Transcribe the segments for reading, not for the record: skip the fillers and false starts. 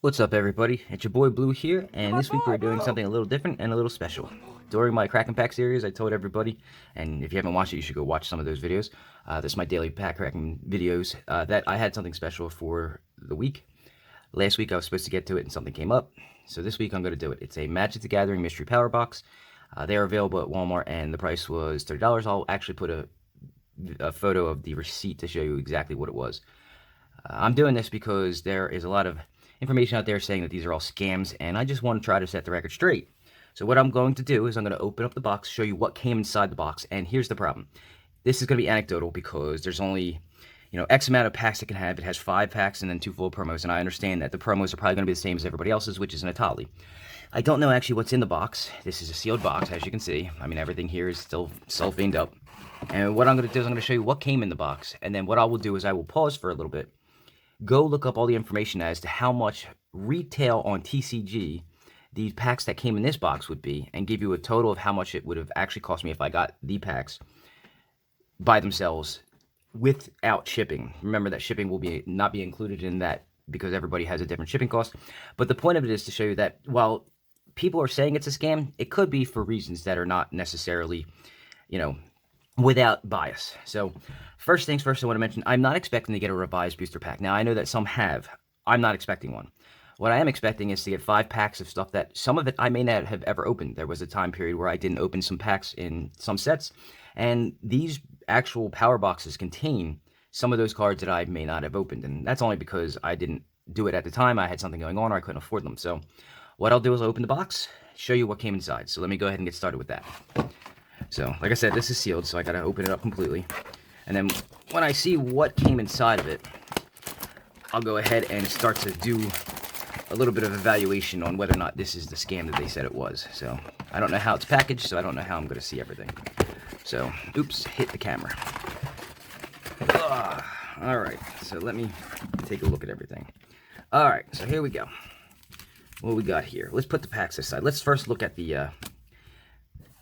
What's up, everybody? It's your boy Blue here, and this week we're doing something a little different and a little special. During my Crackin Pack series, I told everybody, and if you haven't watched it, you should go watch some of those videos. This is my daily pack cracking videos, that I had something special for the week. Last week I was supposed to get to it and something came up, so this week I'm going to do it. It's a Magic the Gathering Mystery Power Box. They are available at Walmart, and the price was $30. I'll actually put a photo of the receipt to show you exactly what it was. I'm doing this because there is a lot of information out there saying that these are all scams, and I just want to try to set the record straight. So what I'm going to do is I'm going to open up the box, show you what came inside the box, and here's the problem. This is going to be anecdotal because there's only, X amount of packs it can have. It has 5 packs and then 2 full promos, and I understand that the promos are probably going to be the same as everybody else's, which is an Atali. I don't know actually what's in the box. This is a sealed box, as you can see. I mean, everything here is still cellophaned up. And what I'm going to do is I'm going to show you what came in the box, and then what I will do is I will pause for a little bit, go look up all the information as to how much retail on TCG these packs that came in this box would be, and give you a total of how much it would have actually cost me if I got the packs by themselves without shipping. Remember that shipping will not be included in that because everybody has a different shipping cost. But the point of it is to show you that while people are saying it's a scam, it could be for reasons that are not necessarily, without bias. So first things first, I want to mention, I'm not expecting to get a revised booster pack. Now, I know that some have. I'm not expecting one. What I am expecting is to get 5 packs of stuff that some of it I may not have ever opened. There was a time period where I didn't open some packs in some sets, and these actual power boxes contain some of those cards that I may not have opened, and that's only because I didn't do it at the time. I had something going on or I couldn't afford them. So what I'll do is I'll open the box, show you what came inside. So let me go ahead and get started with that. So, like I said, this is sealed, so I gotta open it up completely. And then when I see what came inside of it, I'll go ahead and start to do a little bit of evaluation on whether or not this is the scam that they said it was. So, I don't know how it's packaged, so I don't know how I'm gonna see everything. So, oops, hit the camera. Alright, so let me take a look at everything. Alright, so here we go. What we got here? Let's put the packs aside. Let's first look at the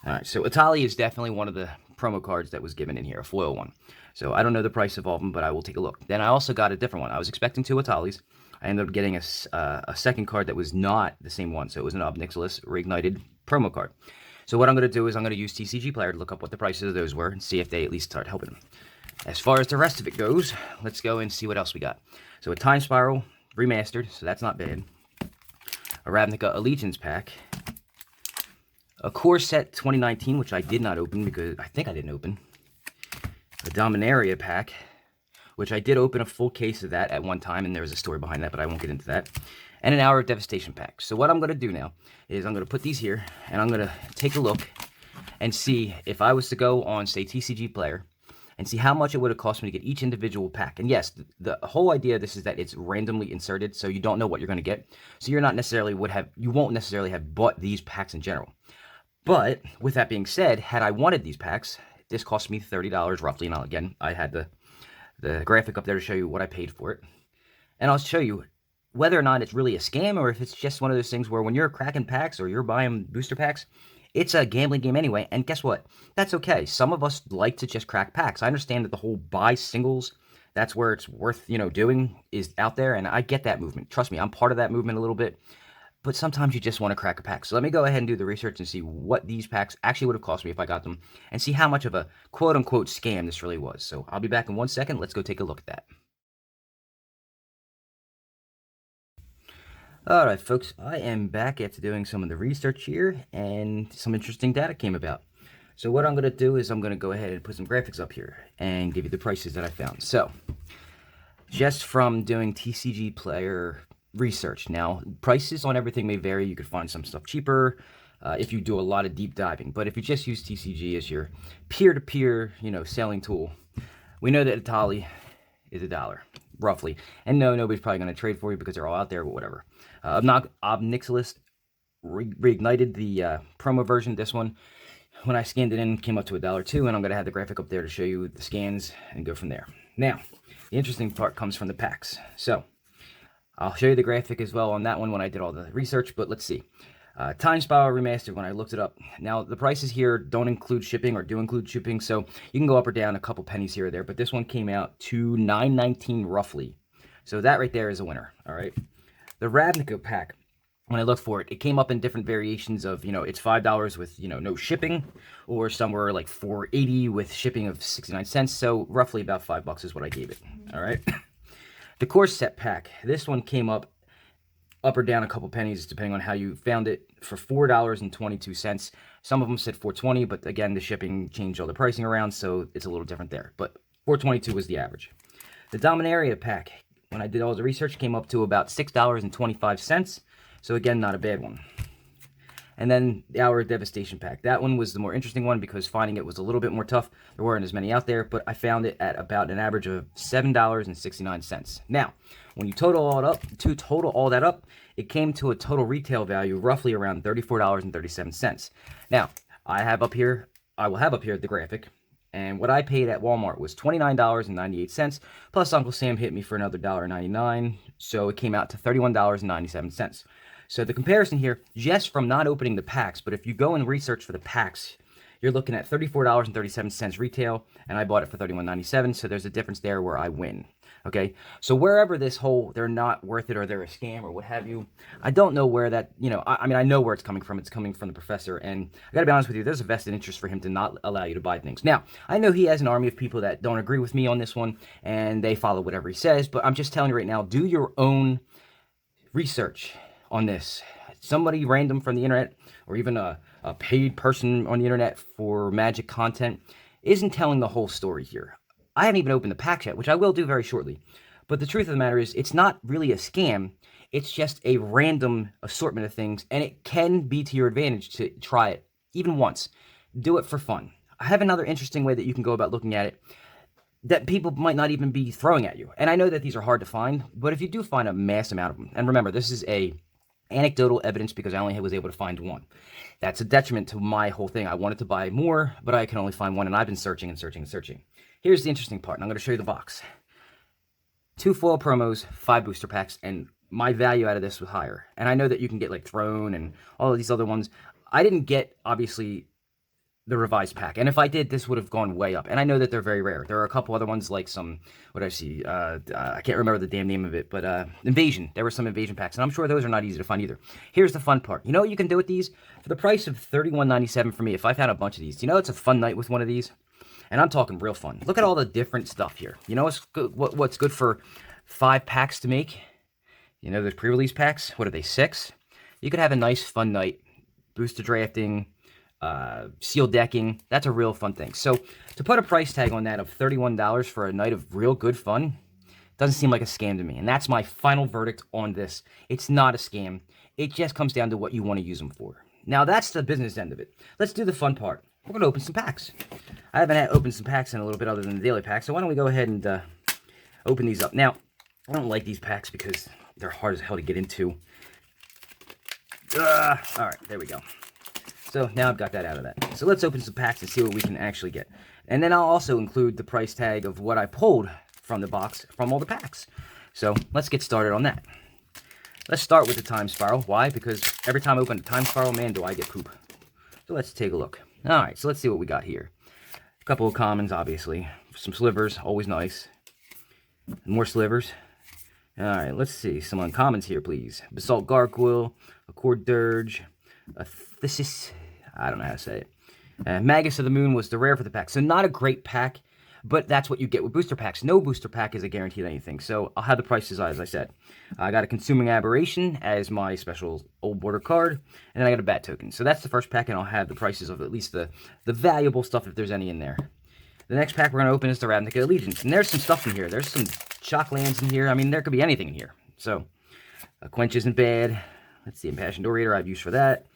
Alright, so Atali is definitely one of the promo cards that was given in here, a foil one. So I don't know the price of all of them, but I will take a look. Then I also got a different one. I was expecting 2 Atalis. I ended up getting a second card that was not the same one. So it was an Obnixilis Reignited promo card. So what I'm going to do is I'm going to use TCG Player to look up what the prices of those were and see if they at least start helping them. As far as the rest of it goes, let's go and see what else we got. So a Time Spiral Remastered, so that's not bad. A Ravnica Allegiance pack. A Core Set 2019, which I did not open because I think I didn't open. A Dominaria pack, which I did open a full case of that at one time, and there was a story behind that, but I won't get into that. And an Hour of Devastation pack. So what I'm going to do now is I'm going to put these here, and I'm going to take a look and see if I was to go on, say, TCG Player, and see how much it would have cost me to get each individual pack. And yes, the whole idea of this is that it's randomly inserted, so you don't know what you're going to get. So you're not necessarily you won't necessarily have bought these packs in general. But with that being said, had I wanted these packs, this cost me $30 roughly. Now again, I had the graphic up there to show you what I paid for it. And I'll show you whether or not it's really a scam or if it's just one of those things where when you're cracking packs or you're buying booster packs, it's a gambling game anyway. And guess what? That's okay. Some of us like to just crack packs. I understand that the whole buy singles, that's where it's worth, doing, is out there. And I get that movement. Trust me, I'm part of that movement a little bit. But sometimes you just want to crack a pack. So let me go ahead and do the research and see what these packs actually would have cost me if I got them, and see how much of a quote-unquote scam this really was. So I'll be back in 1 second. Let's go take a look at that. Alright, folks. I am back after doing some of the research here, and some interesting data came about. So what I'm going to do is I'm going to go ahead and put some graphics up here and give you the prices that I found. So, just from doing TCG Player research. Now, prices on everything may vary. You could find some stuff cheaper if you do a lot of deep diving. But if you just use TCG as your peer-to-peer, selling tool, we know that Atali is $1, roughly. And no, nobody's probably going to trade for you because they're all out there, but whatever. Obnixilis Reignited, the promo version, this one, when I scanned it in, came up to $1 too, and I'm going to have the graphic up there to show you the scans and go from there. Now, the interesting part comes from the packs. So, I'll show you the graphic as well on that one when I did all the research, but let's see. Time Spiral Remastered, when I looked it up. Now, the prices here don't include shipping or do include shipping, so you can go up or down a couple pennies here or there, but this one came out to $9.19 roughly. So that right there is a winner, all right? The Ravnica pack, when I looked for it, it came up in different variations of, it's $5 with, no shipping, or somewhere like $4.80 with shipping of 69 cents. So roughly about $5 is what I gave it. All right. The Course Set pack. This one came up or down a couple pennies depending on how you found it for $4.22. Some of them said $4.20, but again, the shipping changed all the pricing around, so it's a little different there. But $4.22 was the average. The Dominaria pack, when I did all the research, came up to about $6.25. So again, not a bad one. And then the Hour of Devastation pack. That one was the more interesting one because finding it was a little bit more tough. There weren't as many out there, but I found it at about an average of $7.69. Now, when you total all that up, it came to a total retail value roughly around $34.37. Now, I will have up here the graphic. And what I paid at Walmart was $29.98, plus Uncle Sam hit me for another $1.99, so it came out to $31.97. So the comparison here, just from not opening the packs, but if you go and research for the packs, you're looking at $34.37 retail, and I bought it for $31.97, so there's a difference there where I win. Okay, so wherever this whole they're not worth it or they're a scam or what have you, I don't know where that, I mean, I know where it's coming from. It's coming from the professor, and I gotta be honest with you, there's a vested interest for him to not allow you to buy things. Now, I know he has an army of people that don't agree with me on this one, and they follow whatever he says, but I'm just telling you right now, do your own research on this. Somebody random from the internet, or even a paid person on the internet for magic content, isn't telling the whole story here. I haven't even opened the pack yet, which I will do very shortly. But the truth of the matter is, it's not really a scam. It's just a random assortment of things, and it can be to your advantage to try it, even once. Do it for fun. I have another interesting way that you can go about looking at it that people might not even be throwing at you. And I know that these are hard to find, but if you do find a mass amount of them, and remember, this is a anecdotal evidence because I only was able to find one. That's a detriment to my whole thing. I wanted to buy more, but I can only find one, and I've been searching and searching and searching. Here's the interesting part, and I'm going to show you the box. 2 foil promos, 5 booster packs, and my value out of this was higher. And I know that you can get like Throne and all of these other ones. I didn't get, obviously, the revised pack, and if I did, this would have gone way up. And I know that they're very rare. There are a couple other ones like some, what did I see? I can't remember the damn name of it, but Invasion. There were some Invasion packs, and I'm sure those are not easy to find either. Here's the fun part. You know what you can do with these? For the price of $31.97 for me, if I found a bunch of these, you know it's a fun night with one of these? And I'm talking real fun. Look at all the different stuff here. You know what's good for 5 packs to make? You know those pre-release packs? What are they, 6? You could have a nice fun night. Booster drafting, seal decking. That's a real fun thing. So to put a price tag on that of $31 for a night of real good fun doesn't seem like a scam to me. And that's my final verdict on this. It's not a scam. It just comes down to what you want to use them for. Now that's the business end of it. Let's do the fun part. We're going to open some packs. I haven't opened some packs in a little bit other than the daily pack, so why don't we go ahead and open these up. Now, I don't like these packs because they're hard as hell to get into. All right, there we go. So now I've got that out of that. So let's open some packs and see what we can actually get. And then I'll also include the price tag of what I pulled from the box from all the packs. So let's get started on that. Let's start with the Time Spiral. Why? Because every time I open a Time Spiral, man, do I get poop. So let's take a look. All right, so let's see what we got here. A couple of commons, obviously. Some slivers, always nice. More slivers. All right, let's see. Some uncommons here, please. Basalt Gargoyle, Accord Dirge, a Thesis. I don't know how to say it. Magus of the Moon was the rare for the pack. So not a great pack, but that's what you get with booster packs. No booster pack is a guaranteed anything. So I'll have the prices as I said. I got a Consuming Aberration as my special old border card, and then I got a Bat Token. So that's the first pack, and I'll have the prices of at least the valuable stuff if there's any in there. The next pack we're going to open is the Ravnica Allegiance. And there's some stuff in here. There's some Shock Lands in here. I mean, there could be anything in here. So, a Quench isn't bad. Let's see, Impassioned Orator I have use for that.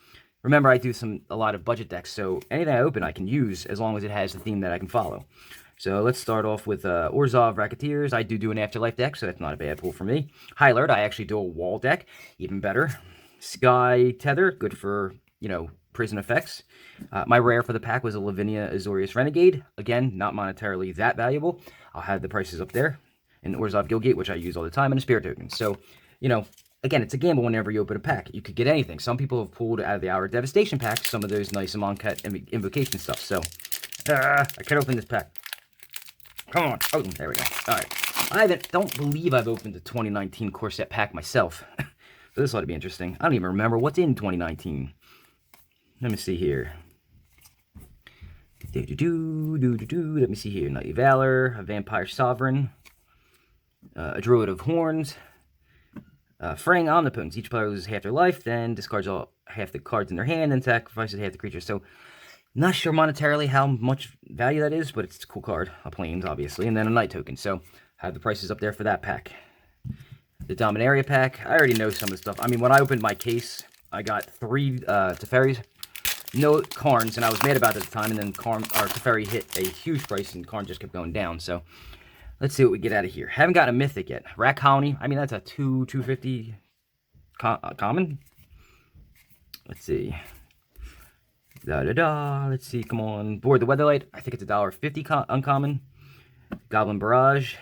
Remember, I do a lot of budget decks, so anything I open I can use as long as it has the theme that I can follow. So let's start off with Orzhov Racketeers. I do an Afterlife deck, so that's not a bad pull for me. High Alert, I actually do a wall deck, even better. Sky Tether, good for, prison effects. My rare for the pack was a Lavinia Azorius Renegade. Again, not monetarily that valuable. I'll have the prices up there. And Orzhov Guildgate, which I use all the time, and a Spirit Token. So, again, it's a gamble whenever you open a pack. You could get anything. Some people have pulled out of the Hour of Devastation pack some of those nice Amonkhet invocation stuff. So, I can't open this pack. Come on. Oh, there we go. All right. Don't believe I've opened the 2019 core set pack myself. So this ought to be interesting. I don't even remember what's in 2019. Let me see here. Let me see here. Knight of Valor, a Vampire Sovereign, a Druid of Horns, Fraying Omnipotence. Each player loses half their life, then discards half the cards in their hand, and sacrifices half the creatures. So, not sure monetarily how much value that is, but it's a cool card. A Plains, obviously, and then a Knight token. So, I have the prices up there for that pack. The Dominaria pack, I already know some of the stuff. I mean, when I opened my case, I got 3 Teferis, no Karns, and I was mad about it at the time, and then Teferi hit a huge price, and Karn just kept going down. So, let's see what we get out of here. Haven't got a Mythic yet. Rat Colony, I mean, that's a 250 common. Let's see. Let's see, come on. Board the Weatherlight, I think it's $1.50 uncommon. Goblin Barrage.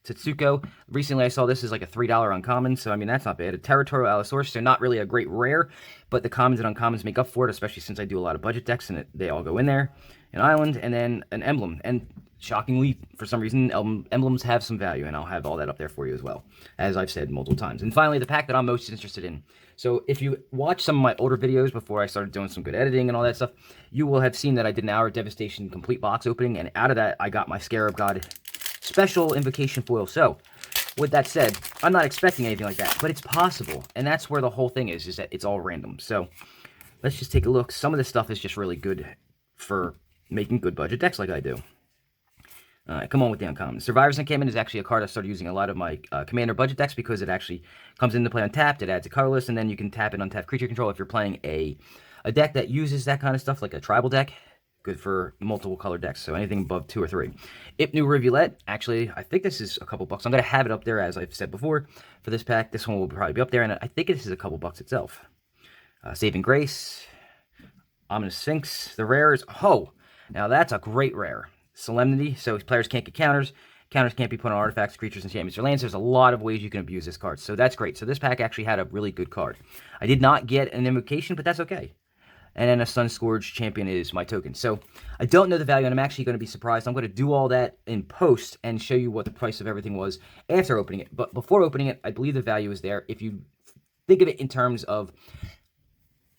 Tetsuko. Recently I saw this is like a $3 uncommon, so I mean that's not bad. A Territorial Allosaurus, so not really a great rare, but the commons and uncommons make up for it, especially since I do a lot of budget decks and they all go in there. An island, and then an emblem. And shockingly, for some reason, emblems have some value, and I'll have all that up there for you as well, as I've said multiple times. And finally, the pack that I'm most interested in. So if you watch some of my older videos before I started doing some good editing and all that stuff, you will have seen that I did an Hour of Devastation complete box opening, and out of that, I got my Scarab God special invocation foil. So, with that said, I'm not expecting anything like that, but it's possible, and that's where the whole thing is that it's all random. So, let's just take a look. Some of this stuff is just really good for making good budget decks like I do. Alright, come on with the uncommon. Survivor's Encampment is actually a card I started using a lot of my Commander budget decks because it actually comes into play untapped, it adds a colorless, and then you can tap it untap creature control if you're playing a deck that uses that kind of stuff, like a tribal deck. Good for multiple color decks, so anything above 2 or 3. Ipnu Rivulet, actually, I think this is a couple bucks. I'm going to have it up there, as I've said before, for this pack. This one will probably be up there, and I think this is a couple bucks itself. Saving Grace, Ominous Sphinx, the rares. Oh, now that's a great rare. Solemnity, so players can't get counters. Counters can't be put on artifacts, creatures, enchantments, or lands. There's a lot of ways you can abuse this card, so that's great. So this pack actually had a really good card. I did not get an invocation, but that's okay. And then a Sun Scourge Champion is my token. So I don't know the value, and I'm actually going to be surprised. I'm going to do all that in post and show you what the price of everything was after opening it. But before opening it, I believe the value is there. If you think of it in terms of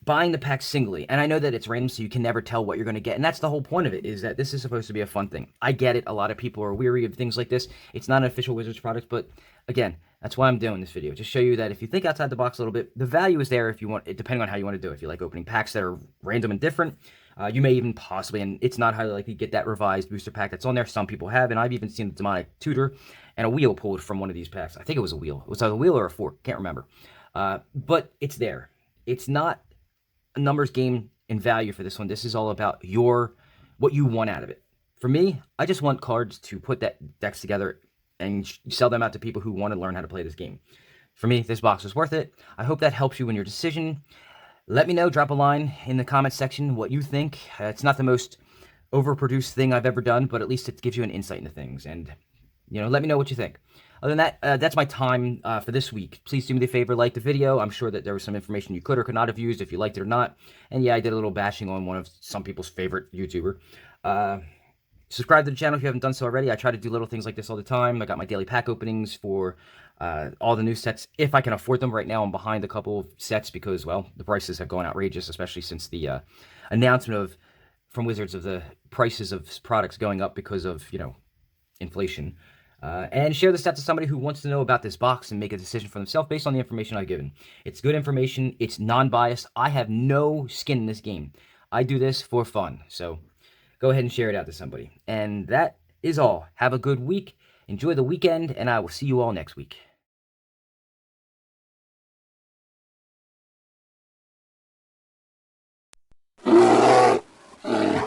buying the pack singly, and I know that it's random, so you can never tell what you're going to get, and that's the whole point of it, is that this is supposed to be a fun thing. I get it. A lot of people are weary of things like this. It's not an official Wizards product, but again, that's why I'm doing this video. Just show you that if you think outside the box a little bit, the value is there if you want, depending on how you want to do it. If you like opening packs that are random and different, you may even possibly, and it's not highly likely, get that revised booster pack that's on there. Some people have, and I've even seen the Demonic Tutor and a wheel pulled from one of these packs. I think it was a wheel. It was either a wheel or a fork. Can't remember. But it's there. It's not a numbers game in value for this one. This is all about what you want out of it. For me, I just want cards to put that decks together and sell them out to people who want to learn how to play this game. For me, this box was worth it. I hope that helps you in your decision. Let me know, drop a line in the comments section what you think. It's not the most overproduced thing I've ever done, but at least it gives you an insight into things. And, let me know what you think. Other than that, that's my time for this week. Please do me the favor, like the video. I'm sure that there was some information you could or could not have used if you liked it or not. And yeah, I did a little bashing on one of some people's favorite YouTuber. Subscribe to the channel if you haven't done so already. I try to do little things like this all the time. I got my daily pack openings for all the new sets, if I can afford them. Right now, I'm behind a couple of sets because, well, the prices have gone outrageous, especially since the announcement from Wizards of the prices of products going up because of, inflation. And share the stats to somebody who wants to know about this box and make a decision for themselves based on the information I've given. It's good information. It's non-biased. I have no skin in this game. I do this for fun. So go ahead and share it out to somebody. And that is all. Have a good week. Enjoy the weekend, and I will see you all next week.